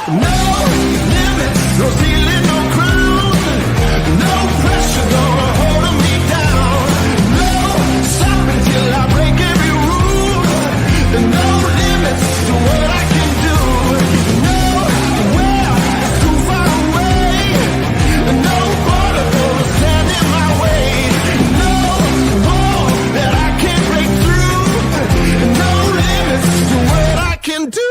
No limits, no ceiling, no crown, no pressure gonna hold me down. No stopping till I break every rule. No limits to what I can do. Nowhere is too far away. No border gonna stand in my way. No wall that I can't break through. No limits to what I can do.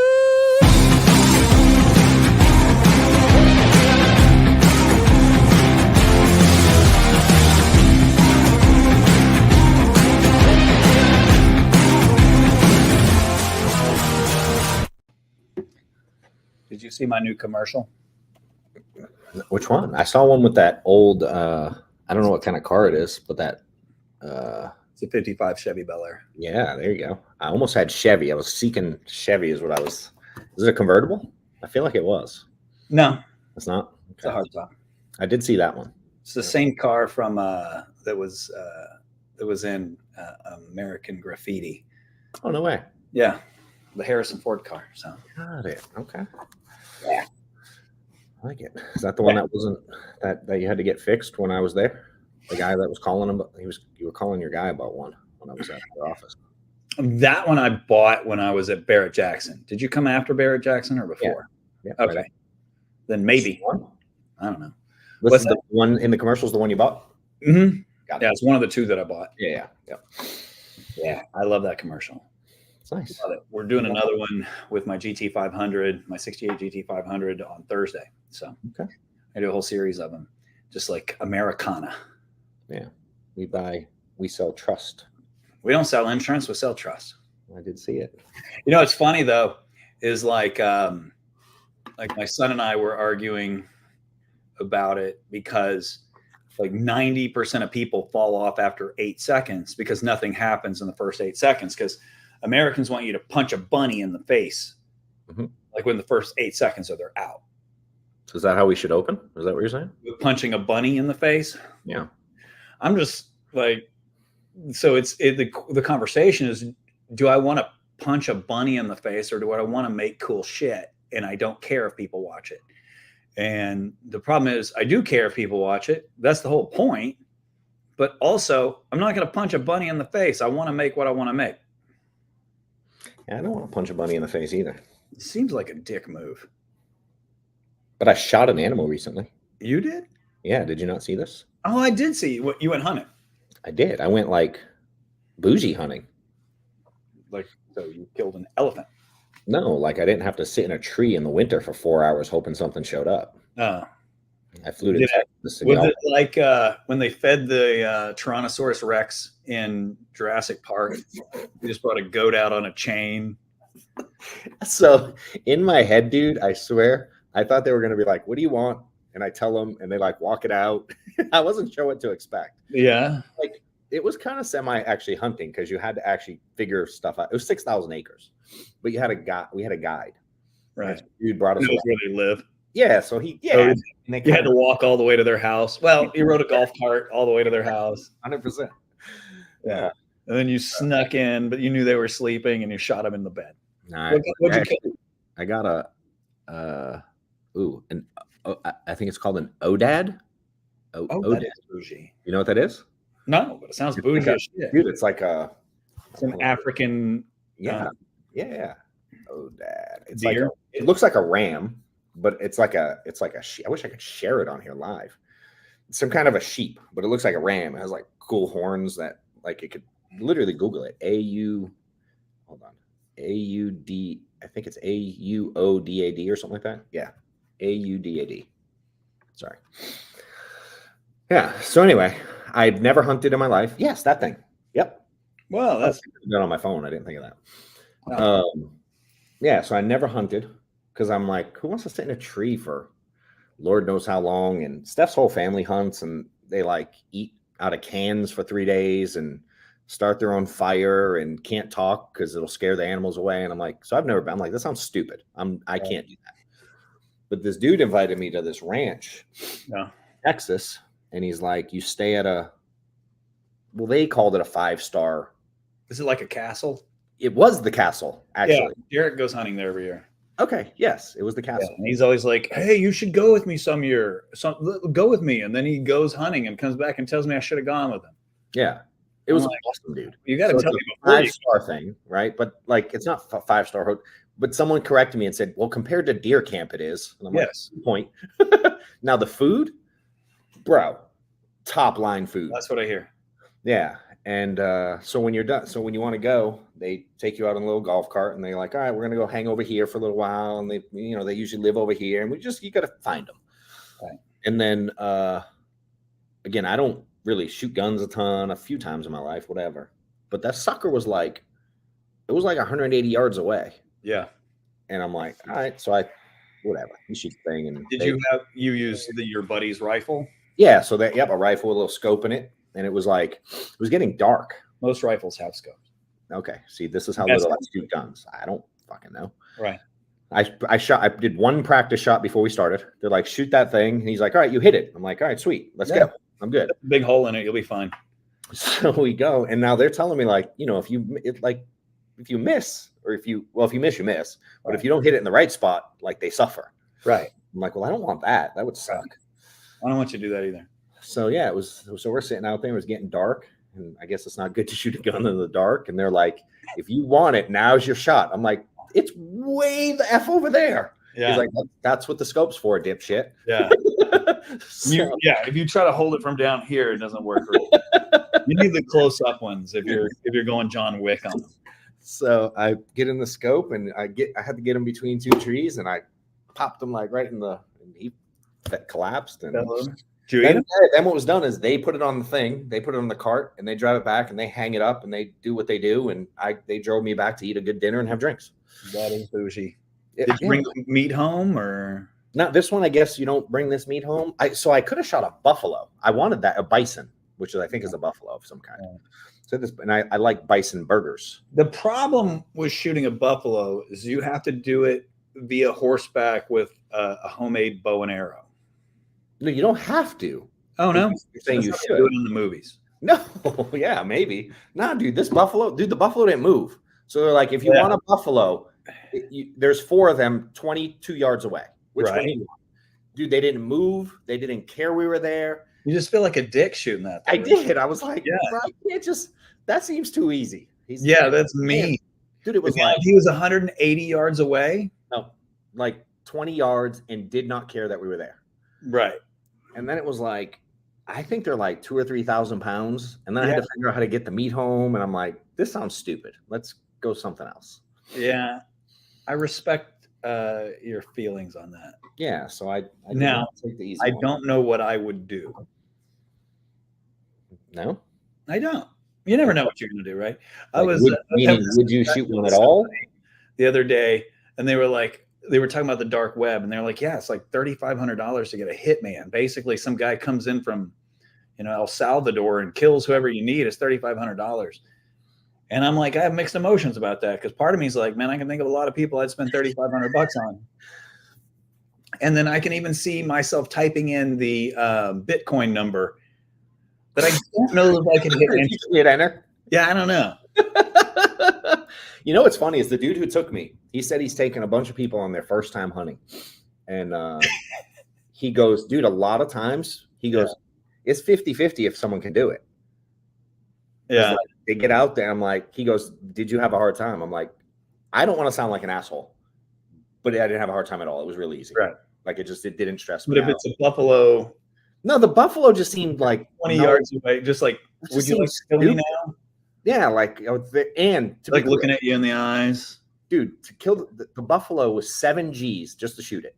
Did you see my new commercial? Which one? I saw one with that old, I don't know what kind of car it is, but that, It's a 55 Chevy Bel Air. yeah, there you go. I almost had Chevy. I was seeking Chevy is what I was. Is it a convertible? I feel like it was. No, It's not? it's a hard top. I did see that one. It's the same car from that was in American Graffiti. Oh, no way. Yeah, the Harrison Ford car. So Got it. Okay. yeah, I like it. Is that the one that wasn't that you had to get fixed when I was there? The guy that was calling him, you were calling your guy about one when I was at the office. that one I bought when I was at Barrett Jackson. Did you come after Barrett Jackson or before? Yeah. Okay, Right. then maybe One? I don't know. What's the one in the commercials? The one you bought? Mm-hmm. Got it. Yeah, it's one of the two that I bought. Yeah. Yeah, I love that commercial. It's nice. Love it. We're doing another one with my GT500, my 68 GT500 on Thursday. So Okay. I do a whole series of them, just like Americana. Yeah. We sell trust. We don't sell insurance, we sell trust. I did see it. You know, it's funny though, is like my son and I were arguing about it because like 90% of people fall off after 8 seconds because nothing happens in the first 8 seconds. Because Americans want you to punch a bunny in the face, like when the first 8 seconds or they're out. So is that how we should open? Is that what you're saying? Punching a bunny in the face. Yeah. I'm just like, so the conversation is, do I want to punch a bunny in the face or do I want to make cool shit? And I don't care if people watch it. And the problem is I do care if people watch it. That's the whole point. But also I'm not going to punch a bunny in the face. I want to make what I want to make. Yeah, I don't want to punch a bunny in the face either. It seems like a dick move. But I shot an animal recently. You did? Yeah. Did you not see this? Oh, I did see what you went hunting. I did. I went like bougie hunting. Like, so you killed an elephant. No, like I didn't have to sit in a tree in the winter for 4 hours hoping something showed up. Oh. I flew to Did it- Texas. Was it like when they fed the Tyrannosaurus Rex in Jurassic Park? You just brought a goat out on a chain. So in my head, dude, I swear, I thought they were going to be like, what do you want? And I tell them and they like walk it out. I wasn't sure what to expect. Yeah. Like it was kind of semi actually hunting because you had to actually figure stuff out. It was 6,000 acres, but you had a guy. We had a guide. Right. Dude brought us. Knows where they live. Yeah. So he, yeah. So and they you had to walk all the way to their house. Well, you rode a golf cart all the way to their house. 100%. Yeah. And then you snuck in, but you knew they were sleeping and you shot them in the bed. Nah, What'd you kill? I got I think it's called an Odad. Oh, Odad. that is bougie. You know what that is? No, but it sounds It's bougie like as shit. Dude, it's like a It's an African yeah. Odad. It's deer. like it looks like a ram, but it's like a sheep. I wish I could share it on here live. It's some kind of a sheep, but it looks like a ram. It has like cool horns that like it could literally Google it. Hold on. AUD. I think it's AUODAD or something like that. Yeah. AUDAD. Sorry. Yeah. So anyway, I've never hunted in my life. Yes, that thing. Yep. Well, that's Not on my phone. I didn't think of that. wow. Yeah. So I never hunted because I'm like, who wants to sit in a tree for Lord knows how long? And Steph's whole family hunts and they like eat out of cans for 3 days and start their own fire and can't talk because it'll scare the animals away. And I'm like, so I've never been. I'm like, that sounds stupid. I can't do that. But this dude invited me to this ranch, Texas, and he's like, you stay at well, they called it a 5-star. Is it like a castle? It was the castle, actually. Yeah, Derek goes hunting there every year. Okay. Yes, it was the Yeah, castle. and he's always like, "Hey, you should go with me go with me." And then he goes hunting and comes back and tells me I should have gone with him. Yeah. It I'm was like, awesome, dude. you got to So tell it's me a before you. 5-star thing, right? But like, it's not a 5-star. But someone corrected me and said, "Well, compared to deer camp, it is." And I'm Yes, like, "Good point." Now the food, bro, top line food. that's what I hear. Yeah. And so when you're done, so when you want to go, they take you out on a little golf cart and they're like, "All right, we're gonna go hang over here for a little while." And they usually live over here, and you got to find them. Right. And then again, I don't really shoot guns a few times in my life, whatever. But that sucker was like, it was like 180 yards away. Yeah. And I'm like, all right, so whatever, you shoot the thing. And Did you use your buddy's rifle? Yeah, so a rifle with a little scope in it. And it was getting dark. Most rifles have scopes. Okay, see, this is how little I shoot guns. I don't fucking know. Right. I did one practice shot before we started. They're like, shoot that thing. And he's like, all right, you hit it. I'm like, all right, sweet, let's go. I'm good. Big hole in it, you'll be fine. So we go, and now they're telling me like, if you miss, or if you miss, you miss. But Right. if you don't hit it in the right spot, like they suffer. Right. I'm like, well, I don't want that. That would suck. I don't want you to do that either. So yeah, so we're sitting out there. It was getting dark, and I guess it's not good to shoot a gun in the dark. And they're like, if you want it, now's your shot. I'm like, it's way the F over there. Yeah. He's like, that's what the scope's for, dipshit. Yeah. So, If you try to hold it from down here, it doesn't work. Right. You need the close up ones if you're going John Wick on them. So I get in the scope, and I had to get him between two trees, and I popped him like right in and he collapsed. And then what was done is they put it on the thing, they put it on the cart, and they drive it back, and they hang it up, and they do what they do, and they drove me back to eat a good dinner and have drinks. That is bougie. Did you bring the meat home, or not this one? I guess you don't bring this meat home. So I could have shot a buffalo. I wanted a bison, which I think is a buffalo of some kind. Yeah. So and I like bison burgers. The problem with shooting a buffalo is you have to do it via horseback with a homemade bow and arrow. No, you don't have to. Oh no, you're saying you should do it in the movies. No, yeah, maybe. Nah, dude, the buffalo didn't move. So they're like, if you want a buffalo, there's 4 of them 22 yards away. Which one do you want? Dude, they didn't move. They didn't care we were there. You just feel like a dick shooting that thing. I did. I was like, bro, that seems too easy. That's mean. Dude, it was like he was 180 yards away. No, like 20 yards, and did not care that we were there. Right. And then it was like, I think they're like 2,000 or 3,000 pounds. And then I had to figure out how to get the meat home. And I'm like, this sounds stupid. Let's go something else. Yeah. I respect your feelings on that. Yeah. So I take the easy one. Don't know what I would do. No, I don't. You never know what you're going to do, right? Would you shoot one at all? The other day, and they were talking about the dark web, and they're like, yeah, it's like $3,500 to get a hitman. Basically, some guy comes in from, El Salvador and kills whoever you need. It's $3,500. And I'm like, I have mixed emotions about that, because part of me is like, man, I can think of a lot of people I'd spend $3,500 on. And then I can even see myself typing in the Bitcoin number that I don't know if I can hit enter. Yeah, I don't know. What's funny is the dude who took me, he said he's taken a bunch of people on their first time hunting. And he goes, dude, a lot of times, he goes, it's 50-50 if someone can do it. Yeah. Like, they get out there. I'm like, he goes, did you have a hard time? I'm like, I don't want to sound like an asshole, but I didn't have a hard time at all. It was really easy. Right. Like it didn't stress me out. But if it's a buffalo. No, the buffalo just seemed like 20 yards away. Just like, would you like to kill me now? Yeah, like, and to like looking at you in the eyes. Dude, to kill the buffalo was 7 G's just to shoot it.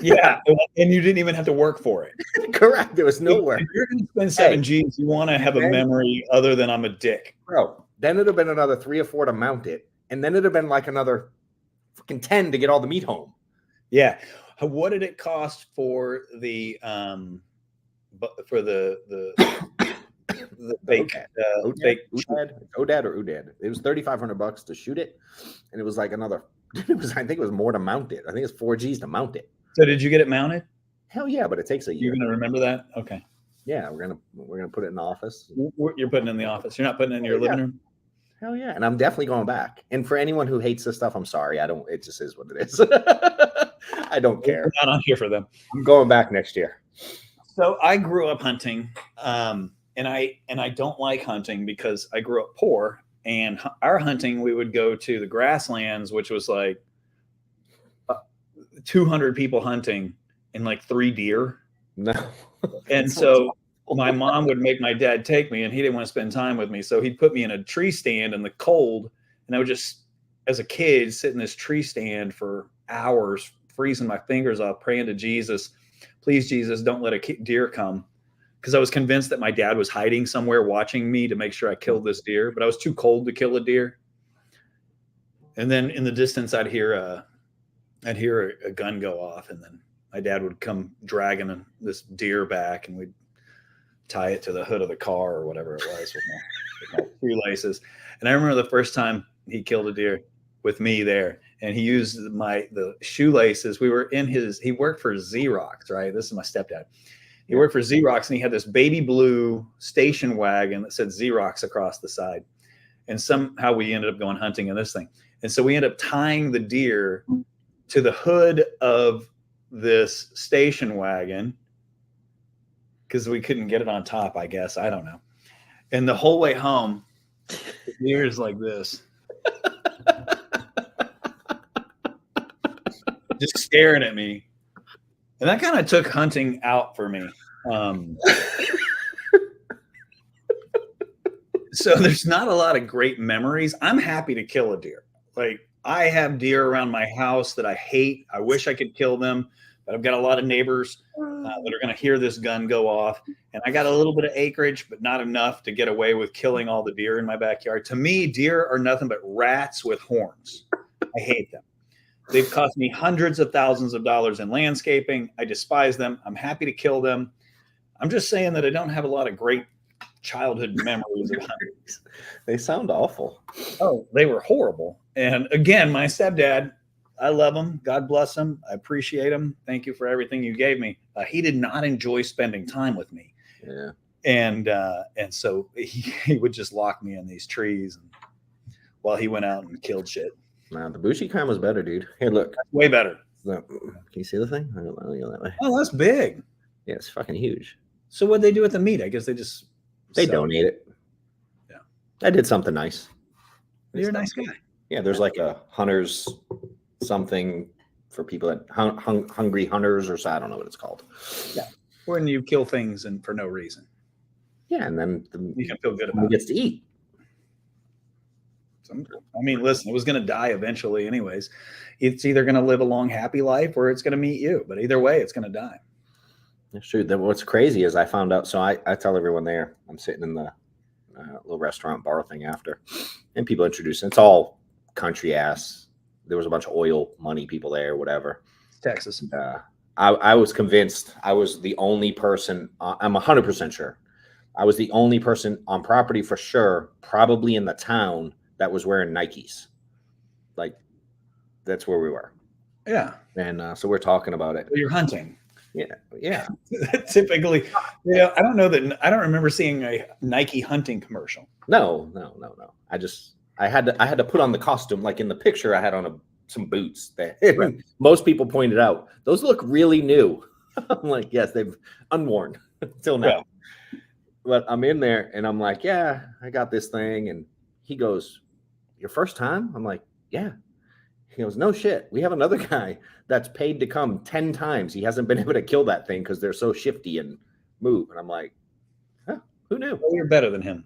Yeah, and you didn't even have to work for it. Correct. There was no work. If you're going to spend 7 G's, you want to have a memory other than I'm a dick. Bro, then it'd have been another 3 or 4 to mount it. And then it'd have been like another fucking 10 to get all the meat home. Yeah. What did it cost for the fake Odad or Udad? It was $3,500 to shoot it, and it was like another. I think it was more to mount it. I think it's 4 G's to mount it. So did you get it mounted? Hell yeah, but it takes a year. You're gonna remember that? Okay. Yeah, we're gonna put it in the office. You're putting it in the office. You're not putting it in your living room. Hell yeah. And I'm definitely going back. And for anyone who hates this stuff, I'm sorry. It just is what it is. I don't care. We're not on here for them. I'm going back next year. So I grew up hunting, and I don't like hunting because I grew up poor. And our hunting, we would go to the grasslands, which was like 200 people hunting and like 3 deer. No. And so my mom would make my dad take me, and he didn't want to spend time with me. So he'd put me in a tree stand in the cold, and I would just, as a kid, sit in this tree stand for hours, freezing my fingers off, praying to Jesus, please, Jesus, don't let a deer come. Because I was convinced that my dad was hiding somewhere watching me to make sure I killed this deer, but I was too cold to kill a deer. And then in the distance, I'd hear a gun go off, and then my dad would come dragging this deer back, and we'd tie it to the hood of the car or whatever it was with my shoelaces. And I remember the first time he killed a deer with me there, and he used the shoelaces. He worked for Xerox, right? This is my stepdad. He worked for Xerox, and he had this baby blue station wagon that said Xerox across the side. And somehow we ended up going hunting in this thing. And so we ended up tying the deer to the hood of this station wagon because we couldn't get it on top, I guess. I don't know. And the whole way home, the deer is like this. Just staring at me. And that kind of took hunting out for me. So there's not a lot of great memories. I'm happy to kill a deer. Like, I have deer around my house that I hate. I wish I could kill them, but I've got a lot of neighbors that are going to hear this gun go off. And I got a little bit of acreage, but not enough to get away with killing all the deer in my backyard. To me, deer are nothing but rats with horns. I hate them. They've cost me hundreds of thousands of dollars in landscaping. I despise them. I'm happy to kill them. I'm just saying that I don't have a lot of great childhood memories of hunting. They sound awful. Oh, they were horrible. And again, my stepdad, I love him. God bless him. I appreciate him. Thank you for everything you gave me. He did not enjoy spending time with me. Yeah. And so he would just lock me in these trees while he went out and killed shit. Nah, the bushy kind was better, dude. Here, look. Way better. Can you see the thing? I don't know. You go that way. Oh, that's big. Yeah, it's fucking huge. So what'd they do with the meat? I guess they donate it. Yeah. I did something nice. You're a nice guy. Yeah, there's like a hunter's something for people that hungry hunters, or so I don't know what it's called. Yeah. When you kill things and for no reason. Yeah, and then you can feel good about it. Gets to eat. I mean, listen, it was going to die eventually anyways. It's either going to live a long, happy life or it's going to meet you. But either way, it's going to die. That's true. What's crazy is I found out. So I tell everyone there, I'm sitting in the little restaurant bar thing after, and people introduce. It's all country ass. There was a bunch of oil money people there, whatever. Texas. And, I was convinced I was the only person. I'm 100% sure. I was the only person on property for sure, probably in the town, that was wearing Nikes. Like, that's where we were. Yeah. And so we're talking about it. Well, you're hunting. Yeah. Typically, I don't know that. I don't remember seeing a Nike hunting commercial. No. I had to put on the costume. Like in the picture, I had on some boots that right. Most people pointed out, those look really new. I'm like, yes, they've unworn till now. Yeah. But I'm in there and I'm like, yeah, I got this thing. And he goes, your first time? I'm like, yeah. He goes, no shit. We have another guy that's paid to come 10 times. He hasn't been able to kill that thing because they're so shifty and move. And I'm like, huh, who knew? Well, you're better than him.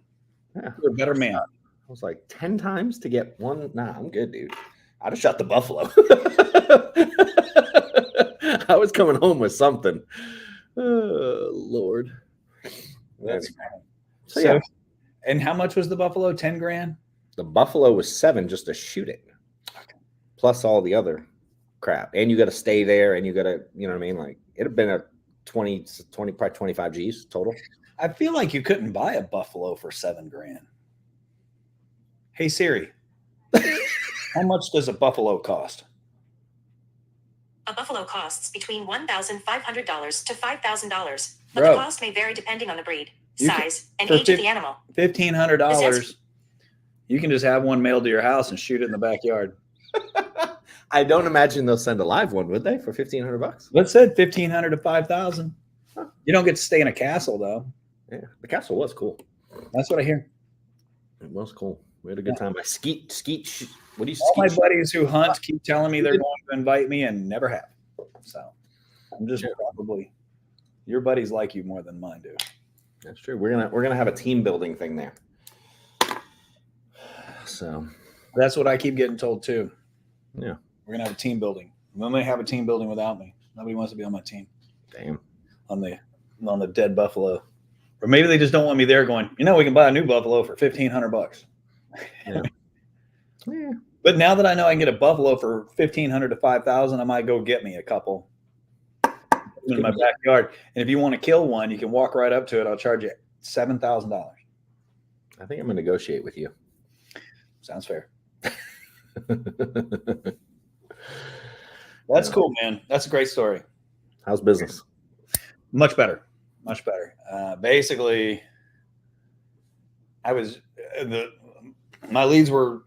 Yeah. You're a better man. I was like, 10 times to get one? Nah, I'm good, dude. I'd have shot the buffalo. I was coming home with something. Oh, Lord. That's so yeah. And how much was the buffalo? 10 grand? The buffalo was 7 just to shoot it. Okay. Plus all the other crap. And you got to stay there and you got to, you know what I mean? Like, it'd have been a 20, probably 25 G's total. I feel like you couldn't buy a buffalo for 7 grand. Hey, Siri, how much does a buffalo cost? A buffalo costs between $1,500 to $5,000, but Bro, the cost may vary depending on the breed, size, and age of the animal. $1,500 You can just have one mailed to your house and shoot it in the backyard. I don't imagine they'll send a live one, would they, for $1,500? Let's say 1,500 to 5,000. You don't get to stay in a castle though. Yeah, the castle was cool. That's what I hear. It was cool. We had a good time. I skeet. What do you? All my buddies who hunt keep telling me they're going to invite me and never have. So I'm just probably your buddies like you more than mine do. That's true. We're gonna have a team building thing there. So that's what I keep getting told too. Yeah, we're gonna have a team building. When they have a team building without me, nobody wants to be on my team. Damn. On the dead buffalo, or maybe they just don't want me there. Going, we can buy a new buffalo for $1,500. Yeah. Yeah. But now that I know I can get a buffalo for $1,500 to $5,000, I might go get me a couple in my backyard. And if you want to kill one, you can walk right up to it. I'll charge you $7,000. I think I'm gonna negotiate with you. Sounds fair. That's cool, man. That's a great story. How's business? Much better. Basically, my leads were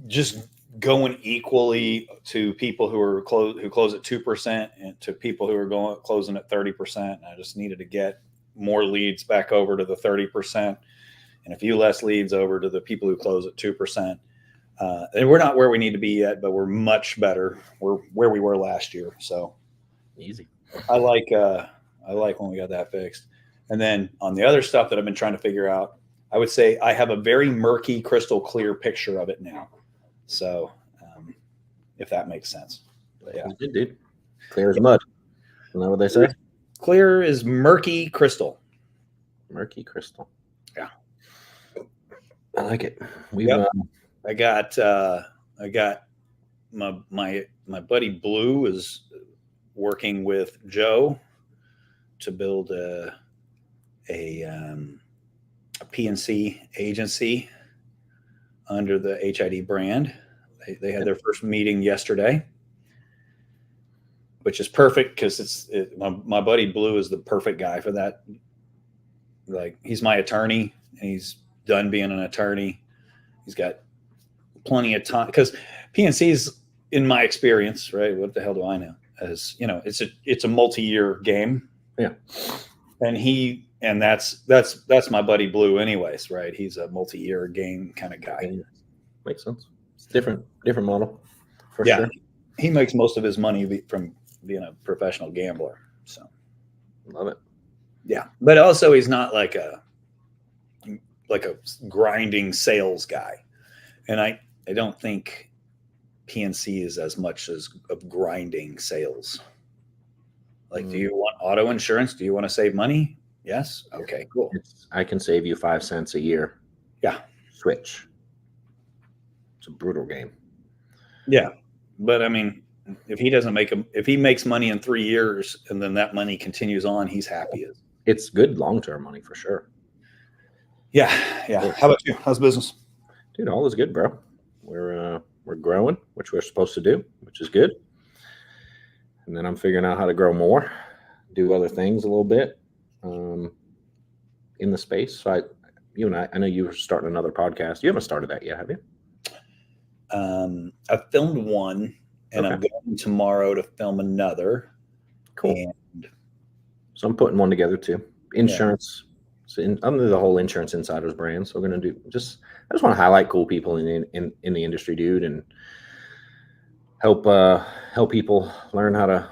just going equally to people who close at 2% and to people who are closing at 30%. I just needed to get more leads back over to the 30% and a few less leads over to the people who close at 2%. And we're not where we need to be yet, but we're much better. We're where we were last year. So easy. I like when we got that fixed. And then on the other stuff that I've been trying to figure out, I would say I have a very murky, crystal clear picture of it now. So if that makes sense. But yeah. Good, dude. Clear as mud. Isn't that what they say? Clear is murky crystal. Murky crystal. Yeah. I like it. I got my buddy Blue is working with Joe to build a PNC agency under the HID brand. They had their first meeting yesterday, which is perfect because my buddy Blue is the perfect guy for that. Like, he's my attorney and he's done being an attorney. He's got plenty of time because PNC's, in my experience, right? What the hell do I know? As it's a multi-year game. Yeah. And that's my buddy Blue anyways, right? He's a multi-year game kind of guy. Yeah. Makes sense. It's different model for yeah. sure. He makes most of his money from being a professional gambler. So love it. Yeah. But also he's not like a grinding sales guy. And I don't think PNC is as much as of grinding sales. Like, do you want auto insurance? Do you want to save money? Yes. Okay, cool. I can save you 5 cents a year. Yeah. Switch. It's a brutal game. Yeah. But I mean, if he makes money in 3 years and then that money continues on, he's happy. It's good long-term money for sure. Yeah. Yeah. How about you? How's business? Dude, all is good, bro. We're growing, which we're supposed to do, which is good. And then I'm figuring out how to grow more, do other things a little bit in the space. So I know you were starting another podcast. You haven't started that yet, have you? I filmed one, and I'm going tomorrow to film another. Cool. So I'm putting one together too. Insurance. So under the whole Insurance Insiders brand. So we're going to I just want to highlight cool people in the industry, dude, and help people learn how to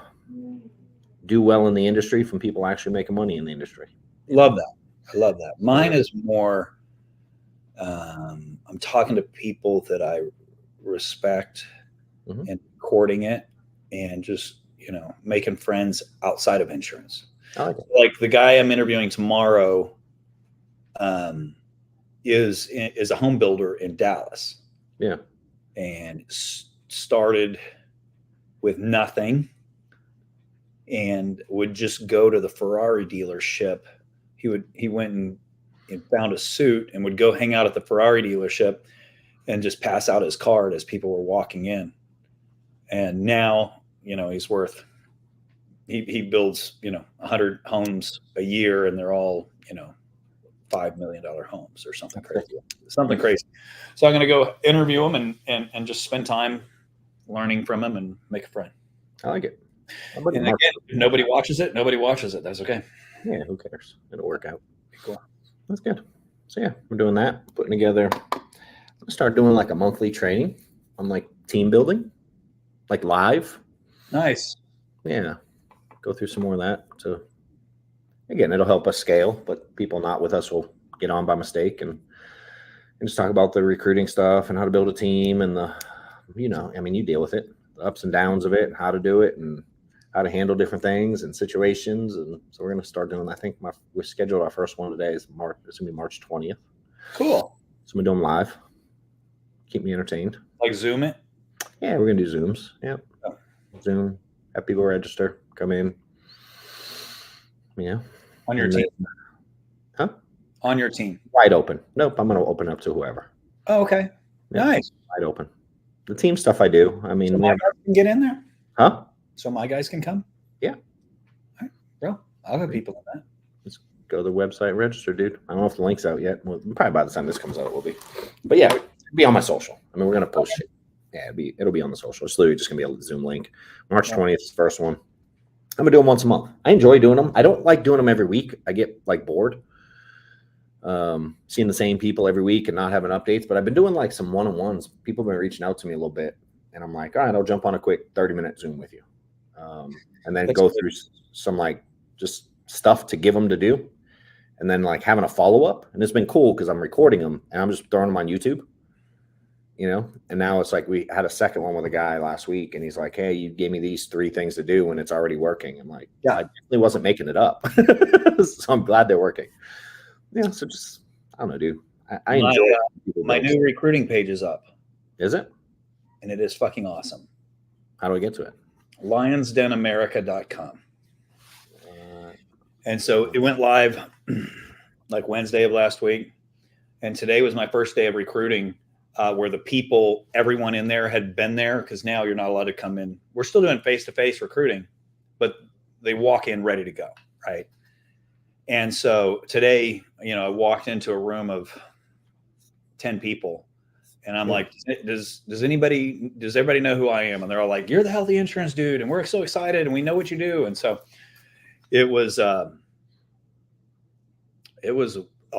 do well in the industry from people actually making money in the industry. Love that. I love that. Mine is more, I'm talking to people that I respect and courting it and just, making friends outside of insurance. I like it. Like the guy I'm interviewing tomorrow is a home builder in Dallas. Yeah. And started with nothing and would just go to the Ferrari dealership. He went and found a suit and would go hang out at the Ferrari dealership and just pass out his card as people were walking in. And now, he's worth, he builds, 100 homes a year and they're all, $5 million homes or something crazy. Something crazy. So I'm going to go interview them and just spend time learning from them and make a friend. I like it. And again, if nobody watches it. That's okay. Yeah, who cares? It'll work out. Cool. That's good. So yeah, we're doing that. Putting together. I'm gonna start doing like a monthly training on like team building, like live. Nice. Yeah, go through some more of that. So again, it'll help us scale, but people not with us will get on by mistake and just talk about the recruiting stuff and how to build a team and the, you deal with it, the ups and downs of it, and how to do it and how to handle different things and situations. And so we're going to start doing, I think we scheduled our first one today. It's going to be March 20th. Cool. So we're doing live. Keep me entertained. Like Zoom it? Yeah, we're going to do Zooms. Yeah. Oh. Zoom, have people register, come in. Yeah. On your team? Huh? On your team? Wide open. Nope, I'm going to open up to whoever. Oh, okay. Yeah, nice. Wide open. The team stuff I do. I mean, so my guys can get in there? Huh? So my guys can come? Yeah. All right, bro. I'll have people in that. Let's go to the website and register, dude. I don't know if the link's out yet. Well, probably by the time this comes out, it will be. But yeah, it'll be on my social. I mean, we're going to post it. Yeah, it'll be on the social. It's literally just going to be a Zoom link. March 20th is the first one. I'm going to do them once a month. I enjoy doing them. I don't like doing them every week. I get like bored seeing the same people every week and not having updates. But I've been doing like some one-on-ones. People have been reaching out to me a little bit. And I'm like, all right, I'll jump on a quick 30-minute Zoom with you. And then go through some like just stuff to give them to do. And then like having a follow-up. And it's been cool because I'm recording them and I'm just throwing them on YouTube. And now it's like we had a second one with a guy last week and he's like, hey, you gave me these 3 things to do and it's already working. I'm like, yeah, I definitely wasn't making it up. So I'm glad they're working. Yeah. So just, I don't know, dude. I enjoy my new recruiting page is up. Is it? And it is fucking awesome. How do I get to it? lionsdenamerica.com. And so it went live like Wednesday of last week. And today was my first day of recruiting where everyone in there had been there because now you're not allowed to come in. We're still doing face-to-face recruiting, but they walk in ready to go, right? And so today, I walked into a room of 10 people and I'm like, does everybody know who I am? And they're all like, you're the healthy insurance dude. And we're so excited and we know what you do. And so it was a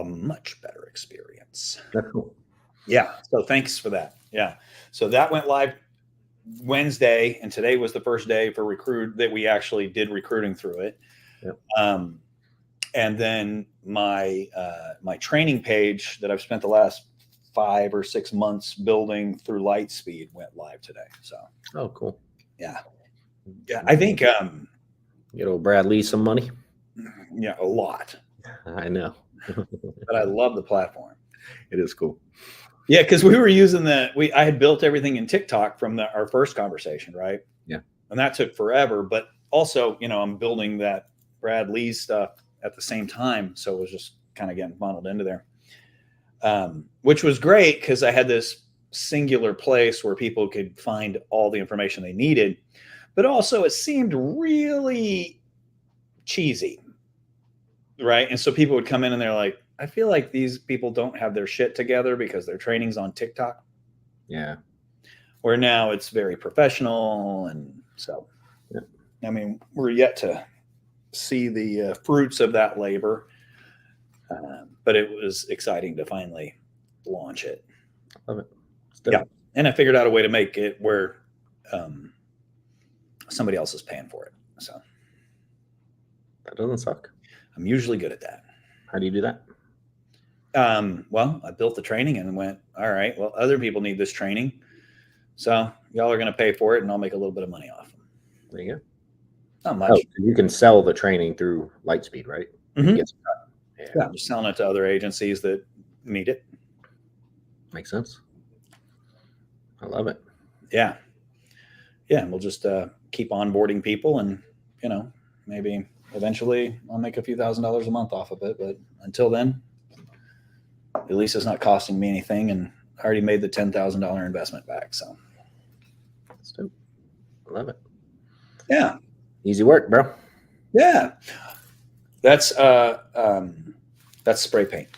much better experience. That's cool. Yeah. So thanks for that. Yeah. So that went live Wednesday and today was the first day for that we actually did recruiting through it. Yep. And then my training page that I've spent the last 5 or 6 months building through Lightspeed went live today. So, oh, cool. Yeah. I think, get old Brad Lee some money. Yeah, a lot. I know, but I love the platform. It is cool. Yeah. Cause we were using I had built everything in TikTok from our first conversation. Right. Yeah. And that took forever, but also, I'm building that Brad Lee stuff at the same time. So it was just kind of getting funneled into there. Which was great because I had this singular place where people could find all the information they needed, but also it seemed really cheesy, right? And so people would come in and they're like, I feel like these people don't have their shit together because their training's on TikTok. Yeah. Where now it's very professional. And so, yeah. I mean, we're yet to see the fruits of that labor. But it was exciting to finally launch it. Love it. Yeah. And I figured out a way to make it where somebody else is paying for it. So that doesn't suck. I'm usually good at that. How do you do that? Well, I built the training and went, all right, well, other people need this training. So y'all are going to pay for it and I'll make a little bit of money off them. There you go. Not much. Oh, you can sell the training through Lightspeed, right? Mm-hmm. Yeah, I'm just selling it to other agencies that need it. Makes sense. I love it. Yeah. Yeah. And we'll just keep onboarding people and, maybe eventually I'll make a few $1,000s a month off of it. But until then, at least it's not costing me anything. And I already made the $10,000 investment back. So that's dope. I love it. Yeah. Easy work, bro. Yeah. That's spray paint.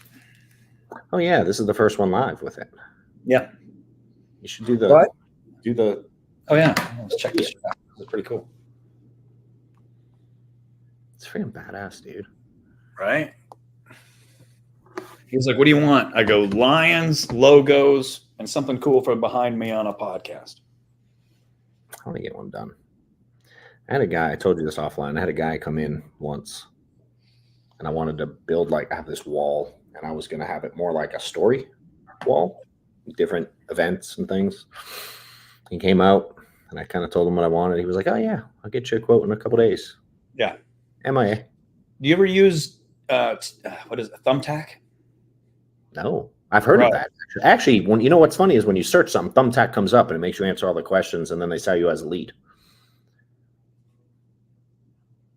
Oh yeah, this is the first one live with it. Yeah. You should do the What? Oh yeah. Let's check this out. This is pretty cool. It's freaking badass, dude. Right? He was like, what do you want? I go, lions, logos, and something cool from behind me on a podcast. I want to get one done. I had a guy, I told you this offline. I had a guy come in once and I wanted to build I have this wall and I was going to have it more like a story wall, different events and things. He came out and I kind of told him what I wanted. He was like, oh yeah, I'll get you a quote in a couple days. Yeah. MIA. Do you ever use, what is it, Thumbtack? No, I've heard of that. Actually, when you know what's funny is when you search something, Thumbtack comes up and it makes you answer all the questions, and then they sell you as a lead.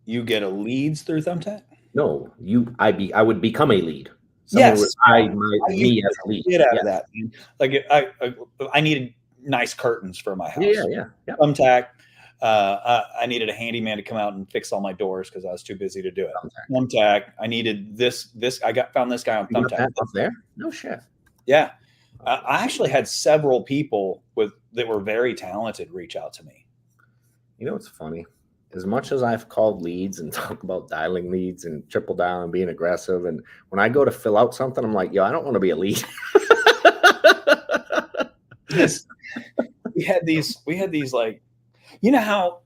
You get a leads through Thumbtack? No, I would become a lead. Yes, Me as a lead. Get out of that. Like I needed nice curtains for my house. Yeah. Thumbtack. I needed a handyman to come out and fix all my doors because I was too busy to do it. Thumbtack. I needed this. Found this guy on Thumbtack. Up there? No shit. Yeah. I actually had several people that were very talented reach out to me. You know what's funny? As much as I've called leads and talk about dialing leads and triple dial and being aggressive, and when I go to fill out something, I'm like, yo, I don't want to be a lead. Yes. We had these like, you know how,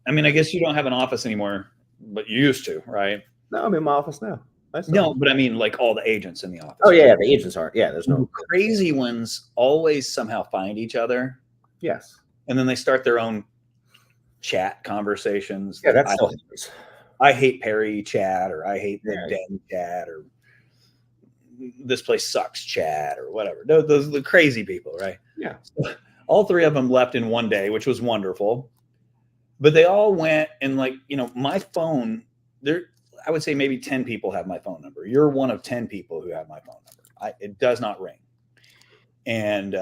I mean, I guess you don't have an office anymore, but you used to, right? No, I'm in my office now. No, but I mean, like all the agents in the office. Oh yeah, the agents are. Yeah, there's no crazy ones. Always somehow find each other. Yes, and then they start their own chat conversations. Yeah, that's I hate Perry chat, or I hate the Den chat, or this place sucks chat, or whatever. Those are the crazy people, right? Yeah. All three of them left in one day, which was wonderful. But they all went and my phone, I would say maybe 10 people have my phone number. You're one of 10 people who have my phone number. It does not ring. And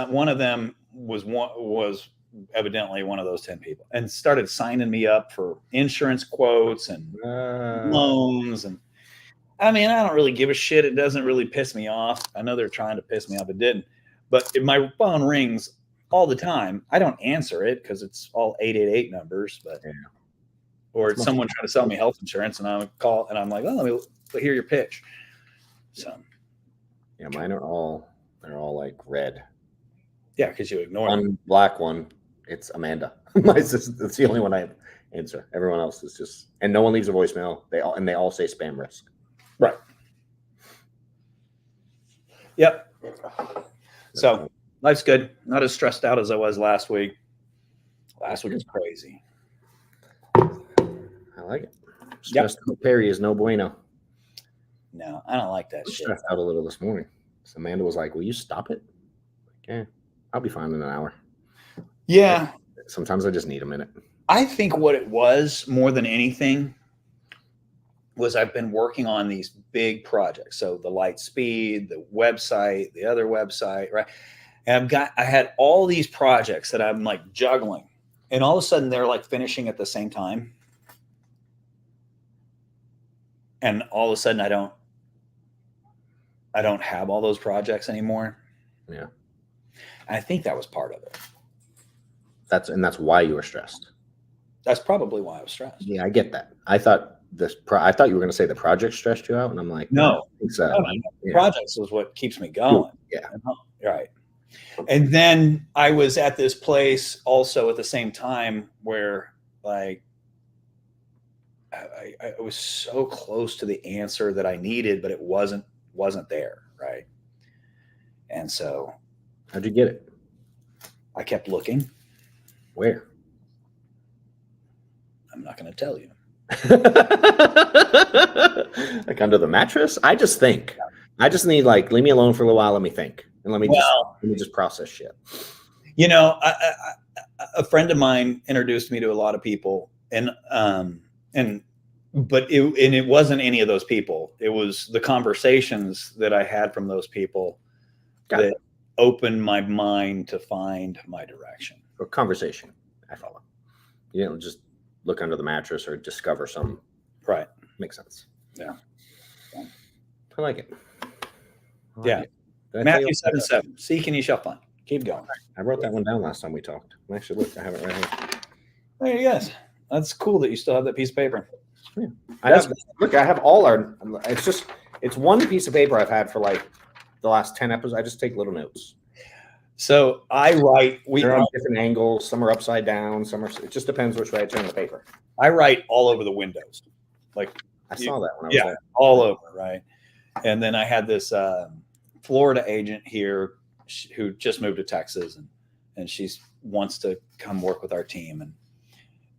one of them was evidently one of those 10 people and started signing me up for insurance quotes and loans. And I mean, I don't really give a shit. It doesn't really piss me off. I know they're trying to piss me off. It didn't. But if my phone rings all the time, I don't answer it because it's all 888 numbers. But or it's someone trying to sell me health insurance, and I call and I'm like, oh, let me hear your pitch. So yeah, mine are all like red. Yeah, because you ignore one black one. It's Amanda. My sister. That's the only one I answer. Everyone else is just, and no one leaves a voicemail. They all say spam risk. Right. Yep. So life's good. Not as stressed out as I was last week. Last week was crazy. I like it. Stressed out Perry is no bueno. No, I don't like that shit. Stressed out a little this morning. So Amanda was like, will you stop it? Yeah, I'll be fine in an hour. Yeah. Sometimes I just need a minute. I think what it was more than anything was I've been working on these big projects. So the light speed, the website, the other website, right? And I had all these projects that I'm like juggling, and all of a sudden they're like finishing at the same time. And all of a sudden I don't have all those projects anymore. Yeah. And I think that was part of it. That's why you were stressed. That's probably why I was stressed. Yeah, I get that. I thought you were going to say the project stressed you out, and I'm like, no. Yeah. Projects is what keeps me going. Yeah. Right. And then I was at this place also at the same time where like I was so close to the answer that I needed, but it wasn't there. Right. And so how'd you get it? I kept looking. Where? I'm not going to tell you. Like under the mattress? I just think. I just need leave me alone for a little while. Let me think, and let me just process shit. You know, a friend of mine introduced me to a lot of people, but it wasn't any of those people. It was the conversations that I had from those people that opened my mind to find my direction. Or conversation. I follow. You didn't just look under the mattress or discover some. Right. Makes sense. Yeah. I like it. Yeah. Did I tell Matthew you- 7:7. Seek and ye shall find. Keep going. I wrote that one down last time we talked. Actually, look, I have it right here. There you guys. That's cool that you still have that piece of paper. I have all our. It's one piece of paper I've had for like the last 10 episodes. I just take little notes. So I write. They're on different angles. Some are upside down. Some are. It just depends which way I turn the paper. I write all over the windows. Like I saw that when I was there. all over, right? And then I had this Florida agent here who just moved to Texas, and she wants to come work with our team,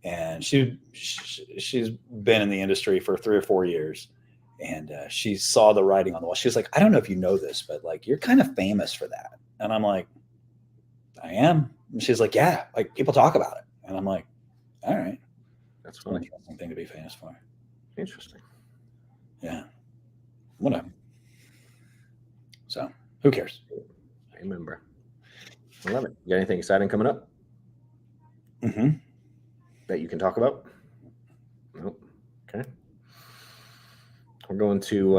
and she's been in the industry for 3 or 4 years, and she saw the writing on the wall. She was like, I don't know if you know this, but like you're kind of famous for that. And I'm like, I am. And she's like, yeah, like people talk about it. And I'm like, all right, That's an funny. interesting thing to be famous for. Interesting. Yeah, whatever. So who cares? I remember. I love it. You got anything exciting coming up Mm-hmm. that you can talk about? Nope. Okay. We're going to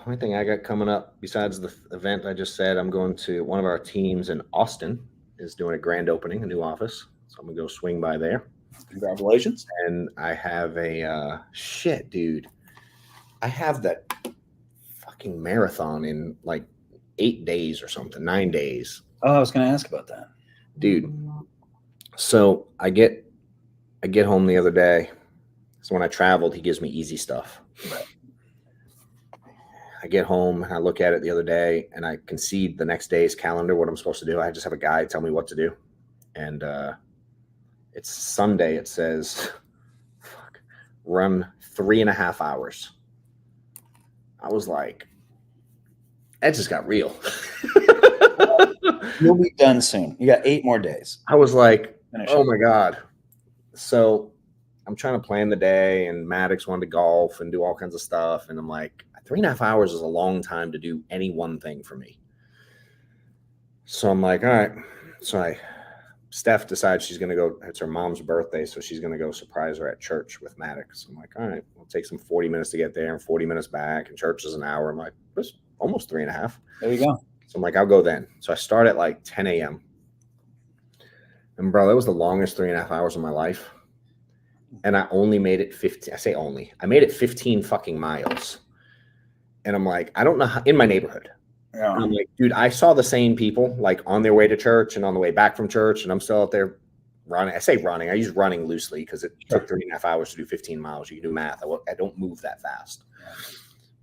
only thing I got coming up besides the event I just said. I'm going to one of our teams in Austin is doing a grand opening, a new office. So I'm gonna go swing by there. Congratulations. And I have a shit, dude. I have that fucking marathon in like 8 days or something, 9 days. Oh, I was going to ask about that. Dude. So I get home the other day. So when I traveled, he gives me easy stuff. Right. I get home and I look at it the other day and I can see the next day's calendar, what I'm supposed to do. I just have a guy tell me what to do. And it's Sunday. It says, run 3.5 hours. I was like, that just got real. You'll be done soon. You got 8 more days. I was like, Finish oh it. my God. So I'm trying to plan the day, and Maddox wanted to golf and do all kinds of stuff. And I'm like, 3.5 hours is a long time to do any one thing for me. So I'm like, all right. So Steph decides she's going to go. It's her mom's birthday, so she's going to go surprise her at church with Maddox. I'm like, all right, we'll take some 40 minutes to get there and 40 minutes back, and church is an hour. I'm like, that's almost 3.5. There you go. So I'm like, I'll go then. So I start at like 10 a.m. And bro, that was the longest 3.5 hours of my life. And I only made it 15. I say only. I made it 15 fucking miles. And I'm like, I don't know how, in my neighborhood. Yeah. And I'm like, dude, I saw the same people like on their way to church and on the way back from church, and I'm still out there running. I say running. I use running loosely because it took 3.5 hours to do 15 miles. You can do math. I don't move that fast.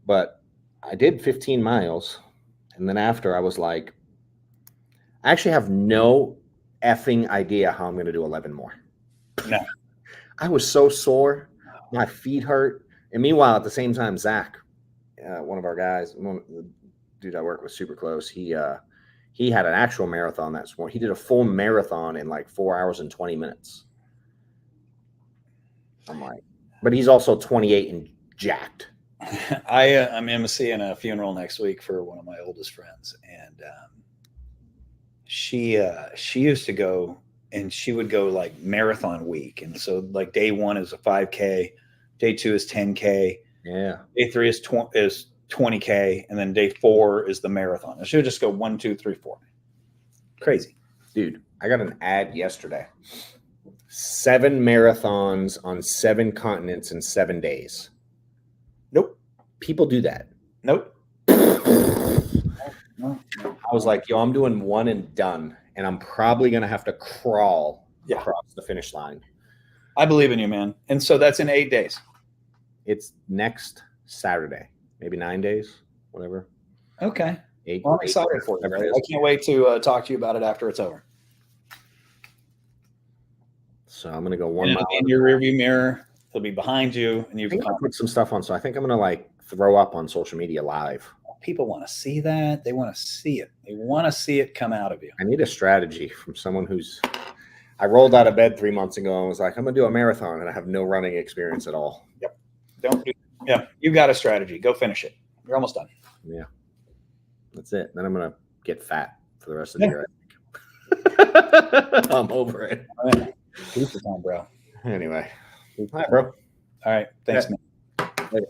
But I did 15 miles. And then after, I was like, I actually have no effing idea how I'm going to do 11 more. No. I was so sore. My feet hurt. And meanwhile, at the same time, Zach, one of our guys, the dude I work with super close, he had an actual marathon that morning. He did a full marathon in like 4 hours and 20 minutes. I'm like, but he's also 28 and jacked. I'm emceeing a funeral next week for one of my oldest friends, and she used to go, and she would go like marathon week, and so like day 1 is a 5K, day 2 is 10K, Yeah, day 3 is 20K, and then day 4 is the marathon. And she would just go 1, 2, 3, 4. Crazy, dude. I got an ad yesterday. 7 marathons on 7 continents in 7 days. Nope. People do that. Nope. No. I was like, yo, I'm doing 1 and done, and I'm probably gonna have to crawl across the finish line. I believe in you, man. And so that's in 8 days. It's next Saturday, maybe 9 days, whatever. Okay. 8. Well, I'm excited for you, right? I can't wait to talk to you about it after it's over. So I'm gonna go 1 And mile. in your rearview mirror, it'll be behind you, and you I can think I'll put some stuff on. So I think I'm gonna like throw up on social media live. people want to see that. They want to see it. They want to see it come out of you. I need a strategy from someone who's. I rolled out of bed 3 months ago and was like, I'm gonna do a marathon, and I have no running experience at all. Don't do. Yeah, you got a strategy. Go finish it. You're almost done. Yeah, that's it. Then I'm gonna get fat for the rest of the year. I think. I'm over it. All right. Peace is on, bro. Anyway, all right, bro. All right. Thanks, man. Later.